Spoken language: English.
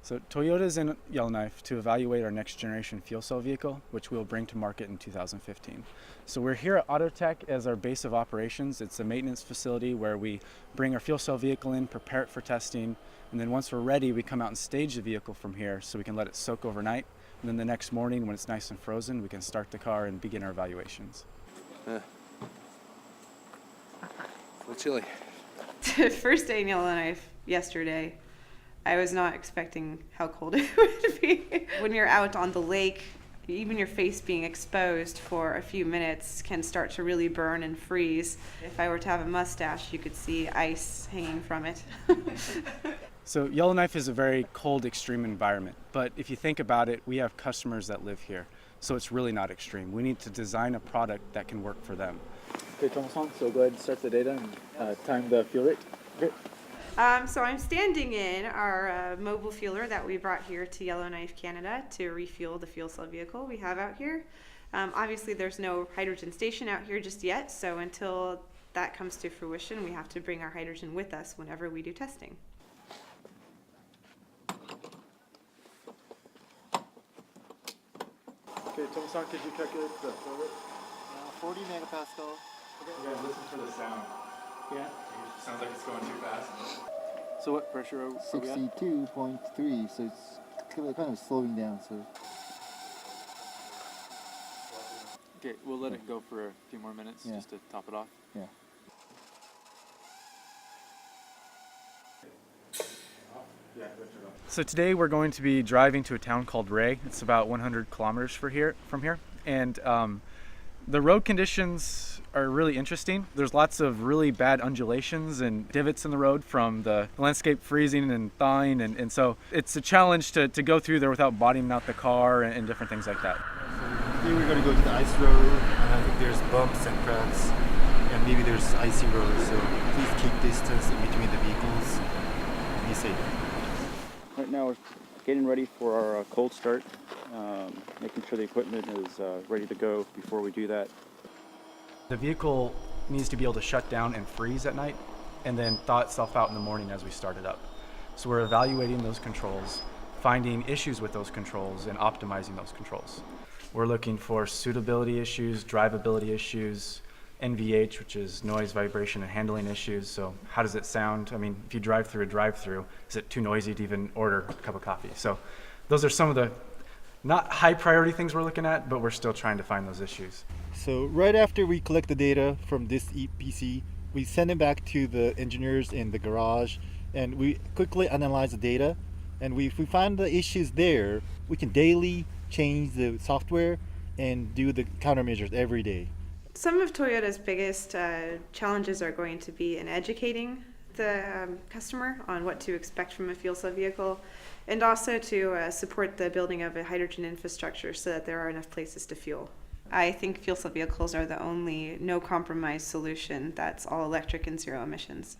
So Toyota's in Yellowknife to evaluate our next generation fuel cell vehicle, which we'll bring to market in 2015. So we're here at Autotech as our base of operations. It's a maintenance facility where we bring our fuel cell vehicle in, prepare it for testing, and then once we're ready, we come out and stage the vehicle from here so we can let it soak overnight. And then the next morning, when it's nice and frozen, we can start the car and begin our evaluations. A little chilly. First day in Yellowknife yesterday. I was not expecting how cold it would be. When you're out on the lake, even your face being exposed for a few minutes can start to really burn and freeze. If I were to have a mustache, you could see ice hanging from it. So Yellowknife is a very cold, extreme environment, but if you think about it, we have customers that live here, so it's really not extreme. We need to design a product that can work for them. Okay, Thomas-san, so go ahead and start the data and time the fuel rate. Okay. So I'm standing in our mobile fueler that we brought here to Yellowknife, Canada to refuel the fuel cell vehicle we have out here. Obviously there's no hydrogen station out here just yet, so until that comes to fruition, we have to bring our hydrogen with us whenever we do testing. Okay, Thomas-san, could you calculate the flow rate? 40 megapascal. You guys listen for the sound. Yeah. It sounds like it's going too fast. So what pressure are we at? 62.3, so it's kind of slowing down. So Okay, we'll let it go for a few more minutes just to top it off. yeah. So today we're going to be driving to a town called Ray. It's about 100 kilometers from here. And the road conditions are really interesting. There's lots of really bad undulations and divots in the road from the landscape freezing and thawing. And so it's a challenge to go through there without bottoming out the car and different things like that. Here we're going to go to the ice road, and I think there's bumps and cracks, and maybe there's icy roads, so please keep distance in between the vehicles. Be safe. Right now we're getting ready for our cold start, making sure the equipment is ready to go before we do that. The vehicle needs to be able to shut down and freeze at night and then thaw itself out in the morning as we start it up. So we're evaluating those controls, finding issues with those controls and optimizing those controls. We're looking for suitability issues, drivability issues, NVH, which is noise, vibration, and handling issues. So how does it sound? I mean, if you drive through a drive-through, is it too noisy to even order a cup of coffee? So those are some of the not high priority things we're looking at, but we're still trying to find those issues. So right after we collect the data from this EPC, we send it back to the engineers in the garage, and we quickly analyze the data. And if we find the issues there, we can daily change the software and do the countermeasures every day. Some of Toyota's biggest challenges are going to be in educating the customer on what to expect from a fuel cell vehicle, and also to support the building of a hydrogen infrastructure so that there are enough places to fuel. I think fuel cell vehicles are the only no compromise solution that's all electric and zero emissions.